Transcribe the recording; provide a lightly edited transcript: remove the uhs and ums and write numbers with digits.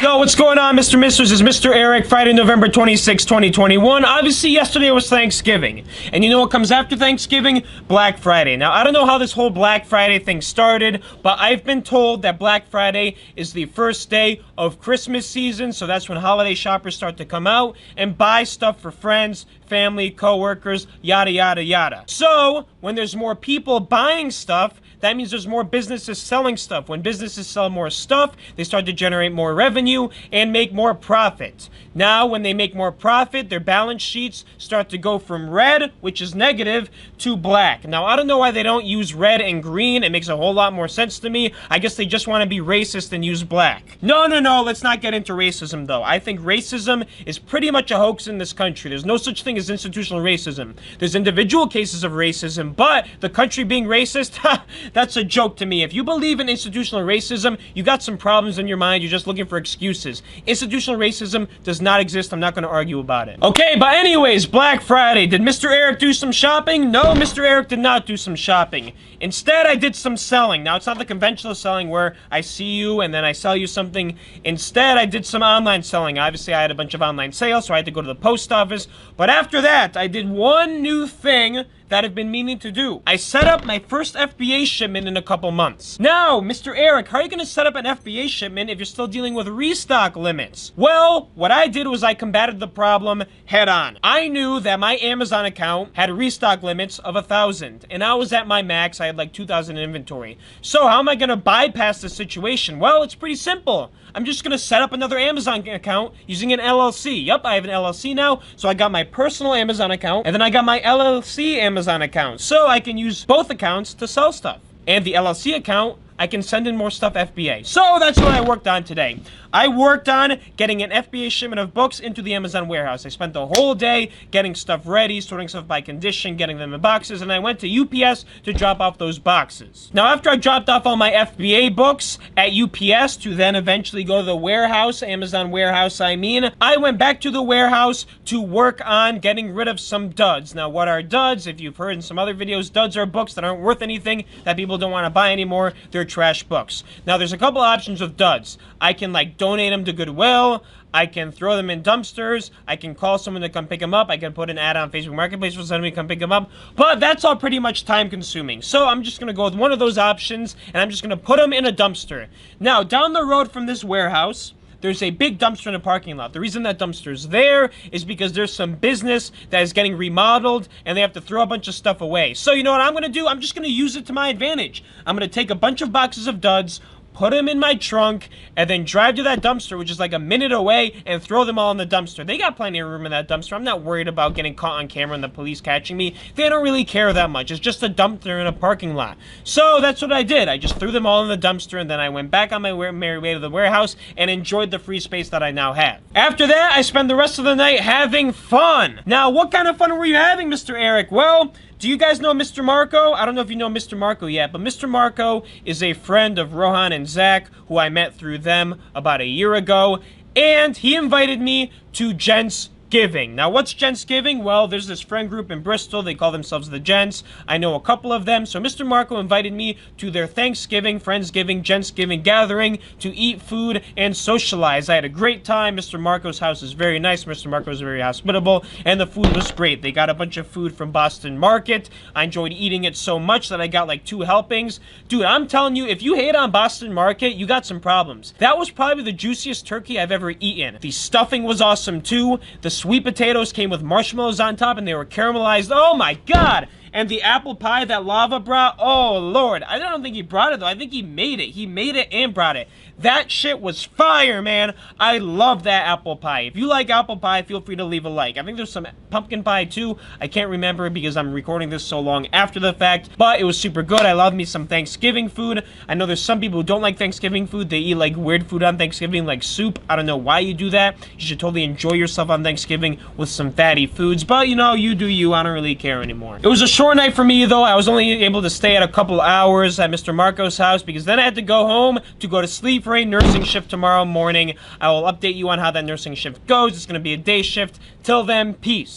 Yo, what's going on, Mr. Misters? It's Mr. Eric, Friday, November 26, 2021. Obviously, yesterday was Thanksgiving. And you know what comes after Thanksgiving? Black Friday. Now, I don't know how this whole Black Friday thing started, but I've been told that Black Friday is the first day of Christmas season, so that's when holiday shoppers start to come out and buy stuff for friends, family, co-workers, yada, yada, yada. So, when there's more people buying stuff, that means there's more businesses selling stuff. When businesses sell more stuff, they start to generate more revenue and make more profit. Now, when they make more profit, their balance sheets start to go from red, which is negative, to black. Now, I don't know why they don't use red and green. It makes a whole lot more sense to me. I guess they just want to be racist and use black. No, let's not get into racism, though. I think racism is pretty much a hoax in this country. There's no such thing as institutional racism. There's individual cases of racism, but the country being racist, that's a joke to me. If you believe in institutional racism, you got some problems in your mind. You're just looking for excuses. Institutional racism does not exist. I'm not going to argue about it. Okay, but anyways, Black Friday. Did Mr. Eric do some shopping? No, Mr. Eric did not do some shopping. Instead, I did some selling. Now, it's not the conventional selling where I see you and then I sell you something. Instead, I did some online selling. Obviously, I had a bunch of online sales, so I had to go to the post office. But after that, I did one new thing that I've been meaning to do. I set up my first FBA shipment in a couple months. Now, Mr. Eric, how are you gonna set up an FBA shipment if you're still dealing with restock limits? Well, what I did was I combated the problem head on. I knew that my Amazon account had restock limits of 1,000, and I was at my max. I had like 2,000 in inventory. So how am I gonna bypass the situation? Well, it's pretty simple. I'm just gonna set up another Amazon account using an LLC. Yup, I have an LLC now, so I got my personal Amazon account, and then I got my LLC Amazon account, so I can use both accounts to sell stuff. And the LLC account, I can send in more stuff FBA. So that's what I worked on today. I worked on getting an FBA shipment of books into the Amazon warehouse. I spent the whole day getting stuff ready, sorting stuff by condition, getting them in boxes, and I went to UPS to drop off those boxes. Now, after I dropped off all my FBA books at UPS to then eventually go to the warehouse, Amazon warehouse, I went back to the warehouse to work on getting rid of some duds. Now, what are duds? If you've heard in some other videos, duds are books that aren't worth anything, that people don't want to buy anymore. They're trash books. Now, there's a couple options with duds. I can donate them to Goodwill. I can throw them in dumpsters. I can call someone to come pick them up. I can put an ad on Facebook Marketplace for somebody to come pick them up. But that's all pretty much time consuming. So I'm just going to go with one of those options, and I'm just going to put them in a dumpster. Now, down the road from this warehouse, there's a big dumpster in the parking lot. The reason that dumpster's there is because there's some business that is getting remodeled and they have to throw a bunch of stuff away. So you know what I'm going to do? I'm just going to use it to my advantage. I'm going to take a bunch of boxes of duds, put them in my trunk, and then drive to that dumpster, which is like a minute away, and throw them all in the dumpster. They got plenty of room in that dumpster. I'm not worried about getting caught on camera and the police catching me. They don't really care that much. It's just a dumpster in a parking lot. So that's what I did. I just threw them all in the dumpster, and then I went back on my merry way to the warehouse and enjoyed the free space that I now have. After that, I spent the rest of the night having fun. Now, what kind of fun were you having, Mr. Eric? Well, do you guys know Mr. Marco? I don't know if you know Mr. Marco yet, but Mr. Marco is a friend of Rohan and Zach, who I met through them about a year ago, and he invited me to Friendsgiving. Now, what's Friendsgiving? Well, there's this friend group in Bristol. They call themselves the Gents. I know a couple of them. So Mr. Marco invited me to their Thanksgiving, Friendsgiving, Gentsgiving gathering to eat food and socialize. I had a great time. Mr. Marco's house is very nice. Mr. Marco is very hospitable, and the food was great. They got a bunch of food from Boston Market. I enjoyed eating it so much that I got like 2 helpings. Dude, I'm telling you, if you hate on Boston Market, you got some problems. That was probably the juiciest turkey I've ever eaten. The stuffing was awesome too. The sweet potatoes came with marshmallows on top, and they were caramelized. Oh my god! And the apple pie that Lava brought, oh lord. I don't think he brought it though. I think he made it. He made it and brought it. That shit was fire, man. I love that apple pie. If you like apple pie, feel free to leave a like. I think there's some pumpkin pie too. I can't remember because I'm recording this so long after the fact, but it was super good. I love me some Thanksgiving food. I know there's some people who don't like Thanksgiving food. They eat like weird food on Thanksgiving, like soup. I don't know why you do that. You should totally enjoy yourself on Thanksgiving with some fatty foods, but you know, you do you. I don't really care anymore. It was a short night for me though. I was only able to stay at a couple hours at Mr. Marco's house because then I had to go home to go to sleep for a nursing shift tomorrow morning. I will update you on how that nursing shift goes. It's going to be a day shift. Till then, peace.